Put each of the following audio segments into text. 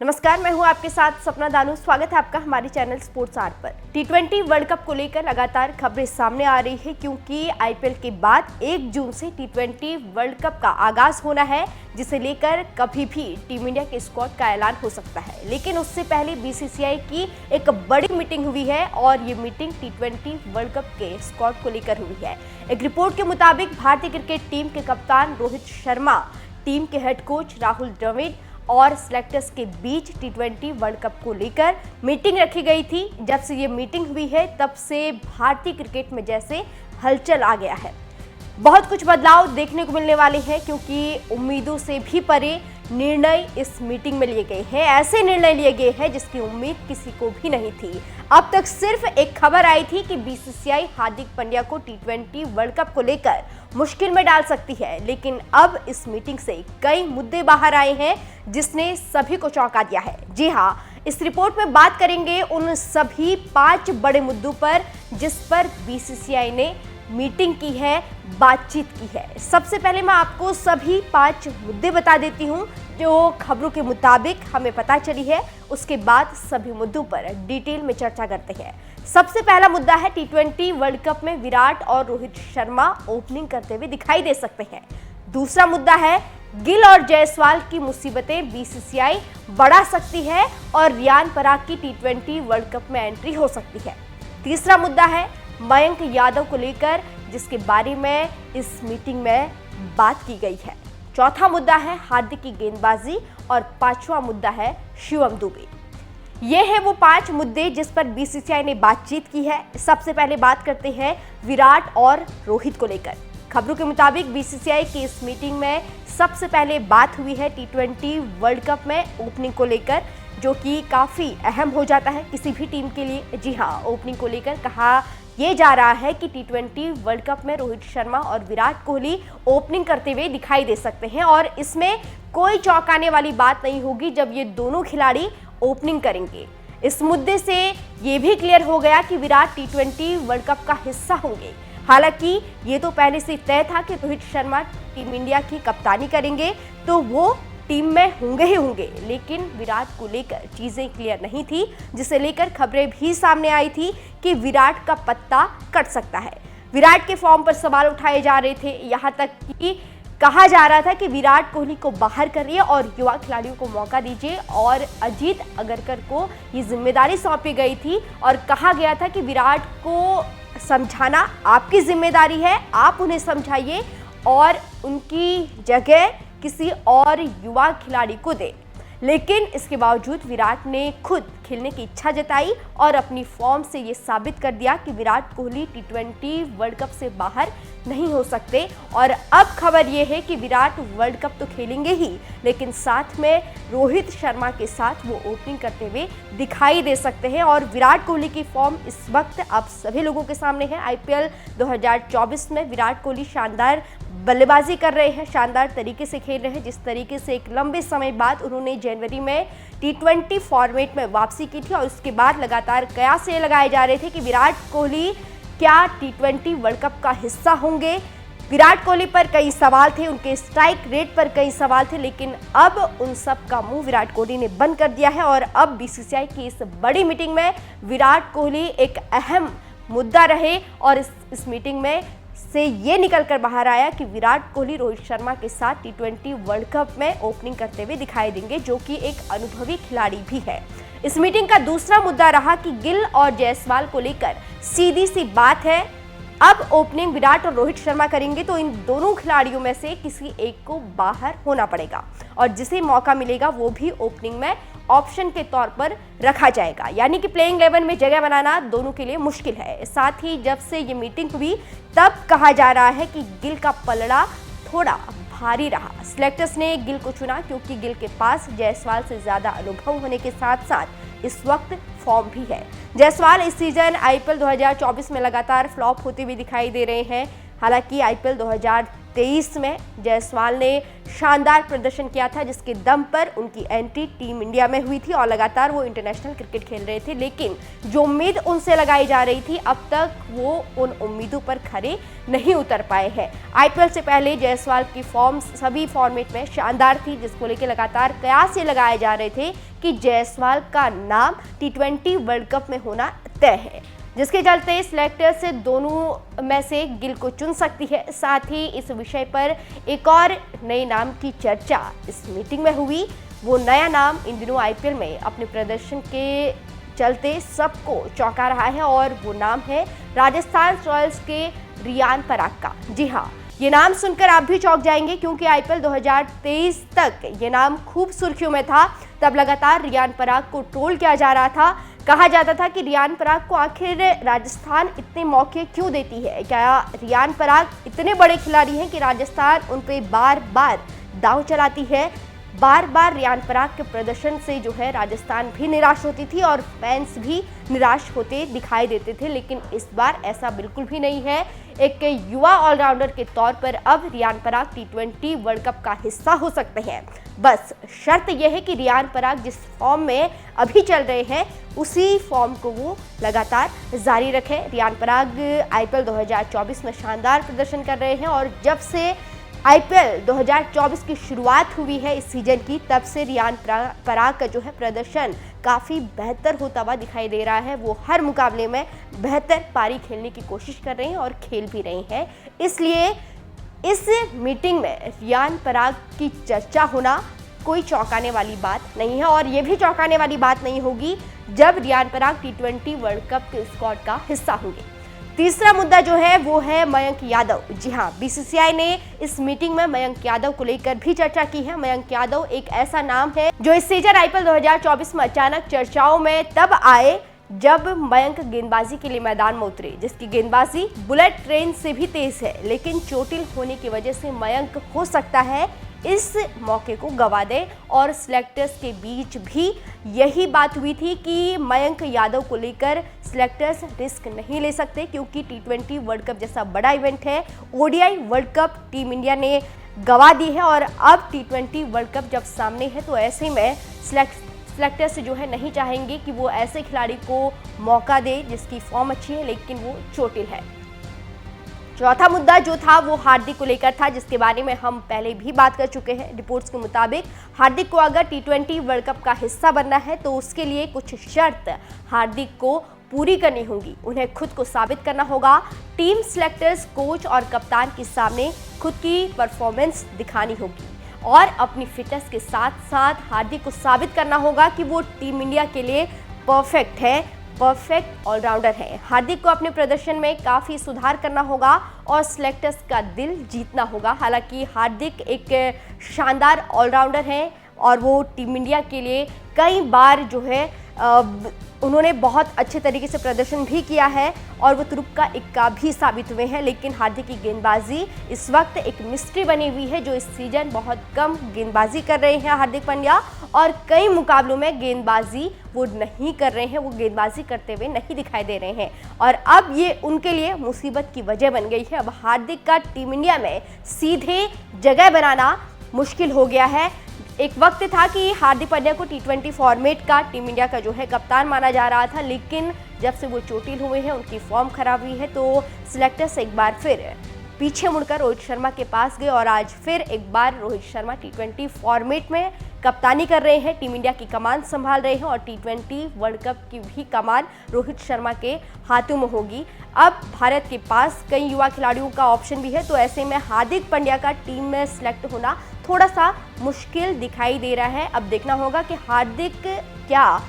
नमस्कार, मैं हूं आपके साथ सपना दानू। स्वागत है आपका हमारे चैनल स्पोर्ट्स आर्ट पर। टी20 वर्ल्ड कप को लेकर लगातार खबरें सामने आ रही है क्योंकि आईपीएल के बाद 1 जून से टी20 वर्ल्ड कप का आगाज होना है, जिसे लेकर कभी भी टीम इंडिया के स्क्वाड का ऐलान हो सकता है। लेकिन उससे पहले बीसीसीआई की एक बड़ी मीटिंग हुई है और ये मीटिंग टी20 वर्ल्ड कप के स्क्वाड को लेकर हुई है। एक रिपोर्ट के मुताबिक भारतीय क्रिकेट टीम के कप्तान रोहित शर्मा, टीम के हेड कोच राहुल द्रविड़ और सिलेक्टर्स के बीच टी20 वर्ल्ड कप को लेकर मीटिंग रखी गई थी। जब से ये मीटिंग हुई है तब से भारतीय क्रिकेट में जैसे हलचल आ गया है। बहुत कुछ बदलाव देखने को मिलने वाले हैं क्योंकि उम्मीदों से भी परे निर्णय इस मीटिंग में लिए गए हैं। ऐसे निर्णय लिए गए हैं जिसकी उम्मीद किसी को भी नहीं थी। अब तक सिर्फ एक खबर आई थी कि बीसीसीआई हार्दिक पांड्या को टी20 वर्ल्ड कप को लेकर मुश्किल में डाल सकती है, लेकिन अब इस मीटिंग से कई मुद्दे बाहर आए हैं जिसने सभी को चौंका दिया है। जी हाँ, इस रिपोर्ट में बात करेंगे उन सभी 5 बड़े मुद्दों पर जिस पर बीसीसीआई ने मीटिंग की है, बातचीत की है। सबसे पहले मैं आपको सभी 5 मुद्दे बता देती हूं जो खबरों के मुताबिक हमें पता चली है। उसके बाद सभी मुद्दों पर डिटेल में चर्चा करते हैं। सबसे पहला मुद्दा है टी20 वर्ल्ड कप में विराट और रोहित शर्मा ओपनिंग करते हुए दिखाई दे सकते हैं। दूसरा मुद्दा है गिल और जायसवाल की मुसीबतें बीसीसीआई बढ़ा सकती है और रियान पराग की टी20 वर्ल्ड कप में एंट्री हो सकती है। तीसरा मुद्दा है मयंक यादव को लेकर, जिसके बारे में इस मीटिंग में बात की गई है। चौथा मुद्दा है हार्दिक की गेंदबाजी और पांचवा मुद्दा है शिवम दुबे। ये है वो 5 मुद्दे जिस पर बीसीसीआई ने बातचीत की है। सबसे पहले बात करते हैं विराट और रोहित को लेकर। खबरों के मुताबिक बीसीसीआई की इस मीटिंग में सबसे पहले बात हुई है टी20 वर्ल्ड कप में ओपनिंग को लेकर, जो कि काफ़ी अहम हो जाता है किसी भी टीम के लिए। जी हाँ, ओपनिंग को लेकर कहा यह जा रहा है कि टी20 वर्ल्ड कप में रोहित शर्मा और विराट कोहली ओपनिंग करते हुए दिखाई दे सकते हैं और इसमें कोई चौंकाने वाली बात नहीं होगी जब ये दोनों खिलाड़ी ओपनिंग करेंगे। इस मुद्दे से ये भी क्लियर हो गया कि विराट टी20 वर्ल्ड कप का हिस्सा होंगे। हालांकि ये तो पहले से तय था कि रोहित शर्मा टीम इंडिया की कप्तानी करेंगे तो वो टीम में होंगे ही होंगे, लेकिन विराट को लेकर चीजें क्लियर नहीं थी, जिसे लेकर खबरें भी सामने आई थी कि विराट का पत्ता कट सकता है। विराट के फॉर्म पर सवाल उठाए जा रहे थे, यहाँ तक कि कहा जा रहा था कि विराट कोहली को बाहर करिए और युवा खिलाड़ियों को मौका दीजिए और अजीत अगरकर को ये जिम्मेदारी सौंपी गई थी और कहा गया था कि विराट को समझाना आपकी जिम्मेदारी है, आप उन्हें समझाइए और उनकी जगह किसी और युवा खिलाड़ी को दे। लेकिन इसके बावजूद विराट ने खुद खेलने की इच्छा जताई और अपनी फॉर्म से ये साबित कर दिया कि विराट कोहली टी20 वर्ल्ड कप से बाहर नहीं हो सकते। और अब खबर ये है कि विराट वर्ल्ड कप तो खेलेंगे ही, लेकिन साथ में रोहित शर्मा के साथ वो ओपनिंग करते हुए दिखाई दे सकते हैं। और विराट कोहली की फॉर्म इस वक्त आप सभी लोगों के सामने है। आईपीएल 2024 में विराट कोहली शानदार बल्लेबाजी कर रहे हैं, शानदार तरीके से खेल रहे हैं। जिस तरीके से एक लंबे समय बाद उन्होंने जनवरी में टी20 फॉर्मेट में वापसी की थी और उसके बाद लगातार कयास ये लगाए जा रहे थे कि विराट कोहली क्या टी20 वर्ल्ड कप का हिस्सा होंगे। विराट कोहली पर कई सवाल थे, उनके स्ट्राइक रेट पर कई सवाल थे, लेकिन अब उन सब का मुंह विराट कोहली ने बंद कर दिया है। और अब बीसीसीआई की इस बड़ी मीटिंग में विराट कोहली एक अहम मुद्दा रहे और इस मीटिंग में से ये निकल कर बाहर आया कि विराट कोहली रोहित शर्मा के साथ टी20 वर्ल्ड कप में ओपनिंग करते हुए दिखाई देंगे, जो कि एक अनुभवी खिलाड़ी भी है। इस मीटिंग का दूसरा मुद्दा रहा कि गिल और जायसवाल को लेकर सीधी सी बात है, अब ओपनिंग विराट और रोहित शर्मा करेंगे तो इन दोनों खिलाड़ियों में से किसी एक को बाहर होना पड़ेगा और जिसे मौका मिलेगा वो भी ओपनिंग में ऑप्शन के तौर पर रखा जाएगा। यानी कि प्लेइंग 11 में जगह बनाना दोनों के लिए मुश्किल है। साथ ही जब से ये मीटिंग हुई तब कहा जा रहा है कि गिल का पलड़ा थोड़ा भारी रहा। सिलेक्टर्स ने गिल को चुना क्योंकि गिल के पास जायसवाल से ज्यादा अनुभव होने के साथ साथ इस वक्त फॉर्म भी है। जायसवाल इस सीजन आईपीएल 2024 में लगातार फ्लॉप होते हुए दिखाई दे रहे हैं। हालांकि आईपीएल 2023 में जायसवाल ने शानदार प्रदर्शन किया था, जिसके दम पर उनकी एंट्री टीम इंडिया में हुई थी और लगातार वो इंटरनेशनल क्रिकेट खेल रहे थे। लेकिन जो उम्मीद उनसे लगाई जा रही थी, अब तक वो उन उम्मीदों पर खरे नहीं उतर पाए हैं। आईपीएल से पहले जायसवाल की फॉर्म सभी फॉर्मेट में शानदार थी, जिसको लेकर लगातार कयास ये लगाए जा रहे थे कि जायसवाल का नाम T20 वर्ल्ड कप में होना तय है, जिसके चलते सिलेक्टर्स से दोनों में से गिल को चुन सकती है। साथ ही इस विषय पर एक और नए नाम की चर्चा इस मीटिंग में हुई। वो नया नाम इन दिनों आईपीएल में अपने प्रदर्शन के चलते सबको चौंका रहा है और वो नाम है राजस्थान रॉयल्स के रियान पराग का। जी हाँ, ये नाम सुनकर आप भी चौंक जाएंगे, क्योंकि आईपीएल 2023 तक ये नाम खूब सुर्खियों में था। तब लगातार रियान पराग को ट्रोल किया जा रहा था। कहा जाता था कि रियान पराग को आखिर राजस्थान इतने मौके क्यों देती है, क्या रियान पराग इतने बड़े खिलाड़ी हैं कि राजस्थान उन पे बार बार दांव चलाती है। बार बार रियान पराग के प्रदर्शन से जो है राजस्थान भी निराश होती थी और फैंस भी निराश होते दिखाई देते थे, लेकिन इस बार ऐसा बिल्कुल भी नहीं है। एक युवा ऑलराउंडर के तौर पर अब Riyan Parag T20 world cup का हिस्सा हो सकते हैं। बस शर्त यह है कि रियान पराग जिस फॉर्म में अभी चल रहे हैं, उसी फॉर्म को वो लगातार जारी रखें। रियान पराग आईपीएल 2024 में शानदार प्रदर्शन कर रहे हैं और जब से आईपीएल 2024 की शुरुआत हुई है इस सीजन की, तब से रियान पराग का जो है प्रदर्शन काफ़ी बेहतर होता हुआ दिखाई दे रहा है। वो हर मुकाबले में बेहतर पारी खेलने की कोशिश कर रहे हैं और खेल भी रहे हैं। इसलिए इस मीटिंग में रियान पराग की चर्चा होना कोई चौंकाने वाली बात नहीं है, और ये भी चौंकाने वाली बात नहीं होगी जब Riyan Parag T20 world cup के स्क्वाड का हिस्सा होंगे। तीसरा मुद्दा जो है वो है मयंक यादव। जी हाँ, बीसीसीआई ने इस मीटिंग में मयंक यादव को लेकर भी चर्चा की है। मयंक यादव एक ऐसा नाम है जो इस सीजन आईपीएल 2024 में अचानक चर्चाओं में तब आए जब मयंक गेंदबाजी के लिए मैदान में उतरे, जिसकी गेंदबाजी बुलेट ट्रेन से भी तेज है। लेकिन चोटिल होने की वजह से मयंक हो सकता है इस मौके को गंवा दे, और सिलेक्टर्स के बीच भी यही बात हुई थी कि मयंक यादव को लेकर सिलेक्टर्स रिस्क नहीं ले सकते, क्योंकि T20 वर्ल्ड कप जैसा बड़ा इवेंट है। ODI world cup team India ने गंवा दी है और अब T20 वर्ल्ड कप जब सामने है, तो ऐसे में सिलेक्टर्स जो है नहीं चाहेंगे कि वो ऐसे खिलाड़ी को मौका दे जिसकी फॉर्म अच्छी है लेकिन वो चोटिल है। चौथा मुद्दा जो था वो हार्दिक को लेकर था, जिसके बारे में हम पहले भी बात कर चुके हैं। रिपोर्ट्स के मुताबिक हार्दिक को अगर T20 वर्ल्ड कप का हिस्सा बनना है तो उसके लिए कुछ शर्त हार्दिक को पूरी करनी होगी। उन्हें खुद को साबित करना होगा, टीम सिलेक्टर्स, कोच और कप्तान के सामने खुद की परफॉर्मेंस दिखानी होगी, और अपनी फिटनेस के साथ साथ हार्दिक को साबित करना होगा कि वो टीम इंडिया के लिए परफेक्ट है, परफेक्ट ऑलराउंडर है। हार्दिक को अपने प्रदर्शन में काफ़ी सुधार करना होगा और सिलेक्टर्स का दिल जीतना होगा। हालांकि हार्दिक एक शानदार ऑलराउंडर हैं और वो टीम इंडिया के लिए कई बार जो है उन्होंने बहुत अच्छे तरीके से प्रदर्शन भी किया है और वो तुरुप का इक्का भी साबित हुए हैं। लेकिन हार्दिक की गेंदबाजी इस वक्त एक मिस्ट्री बनी हुई है। जो इस सीजन बहुत कम गेंदबाजी कर रहे हैं हार्दिक पांड्या, और कई मुकाबलों में गेंदबाजी वो नहीं कर रहे हैं, वो गेंदबाजी करते हुए नहीं दिखाई दे रहे हैं, और अब ये उनके लिए मुसीबत की वजह बन गई है। अब हार्दिक का टीम इंडिया में सीधे जगह बनाना मुश्किल हो गया है। एक वक्त था कि हार्दिक पांड्या को T20 फॉर्मेट का टीम इंडिया का जो है कप्तान माना जा रहा था, लेकिन जब से वो चोटिल हुए हैं, उनकी फॉर्म खराब हुई है, तो सिलेक्टर्स एक बार फिर पीछे मुड़कर रोहित शर्मा के पास गए और आज फिर एक बार रोहित शर्मा T20 फॉर्मेट में कप्तानी कर रहे हैं, टीम इंडिया की कमान संभाल रहे हैं और T20 वर्ल्ड कप की भी कमान रोहित शर्मा के हाथों में होगी। अब भारत के पास कई युवा खिलाड़ियों का ऑप्शन भी है, तो ऐसे में हार्दिक पांड्या का टीम में सिलेक्ट होना थोड़ा सा मुश्किल दिखाई दे रहा है। अब देखना होगा कि हार्दिक क्या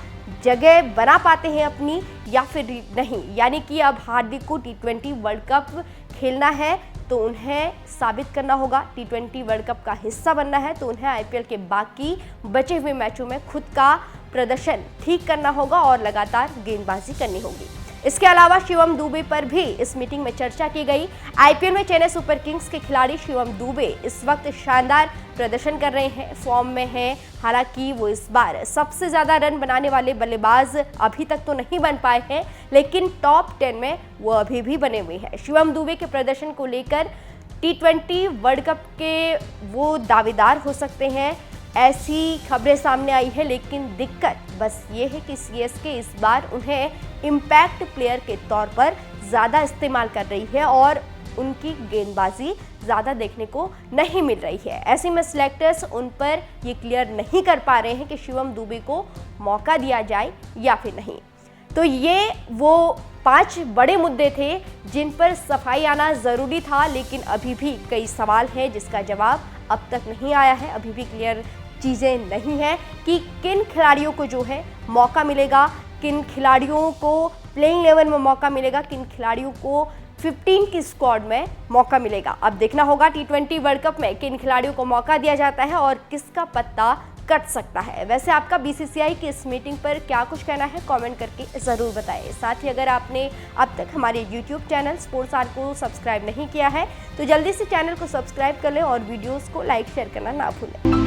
जगह बना पाते हैं अपनी या फिर नहीं। यानी कि अब हार्दिक को T20 वर्ल्ड कप खेलना है तो उन्हें साबित करना होगा, T20 वर्ल्ड कप का हिस्सा बनना है तो उन्हें आईपीएल के बाकी बचे हुए मैचों में खुद का प्रदर्शन ठीक करना होगा और लगातार गेंदबाजी करनी होगी। इसके अलावा शिवम दुबे पर भी इस मीटिंग में चर्चा की गई। आईपीएल में चेन्नई सुपर किंग्स के खिलाड़ी शिवम दुबे इस वक्त शानदार प्रदर्शन कर रहे हैं, फॉर्म में हैं। हालांकि वो इस बार सबसे ज़्यादा रन बनाने वाले बल्लेबाज अभी तक तो नहीं बन पाए हैं, लेकिन टॉप 10 में वो अभी भी बने हुए हैं। शिवम दुबे के प्रदर्शन को लेकर T20 वर्ल्ड कप के वो दावेदार हो सकते हैं, ऐसी खबरें सामने आई है। लेकिन दिक्कत बस ये है कि सीएसके इस बार उन्हें इम्पैक्ट प्लेयर के तौर पर ज़्यादा इस्तेमाल कर रही है और उनकी गेंदबाजी ज़्यादा देखने को नहीं मिल रही है। ऐसे में सिलेक्टर्स उन पर ये क्लियर नहीं कर पा रहे हैं कि शिवम दुबे को मौका दिया जाए या फिर नहीं। तो ये वो 5 बड़े मुद्दे थे जिन पर सफाई आना ज़रूरी था, लेकिन अभी भी कई सवाल हैं जिसका जवाब अब तक नहीं आया है। अभी भी क्लियर चीज़ें नहीं हैं कि किन खिलाड़ियों को जो है मौका मिलेगा, किन खिलाड़ियों को प्लेइंग 11 में मौका मिलेगा, किन खिलाड़ियों को 15 की स्क्वाड में मौका मिलेगा। अब देखना होगा T20 वर्ल्ड कप में किन खिलाड़ियों को मौका दिया जाता है और किसका पत्ता कट सकता है। वैसे आपका बीसीसीआई की इस मीटिंग पर क्या कुछ कहना है, कमेंट करके ज़रूर बताएं। साथ ही अगर आपने अब तक हमारे YouTube चैनल स्पोर्ट्स आर को सब्सक्राइब नहीं किया है तो जल्दी से चैनल को सब्सक्राइब कर लें और वीडियोज़ को लाइक शेयर करना ना भूलें।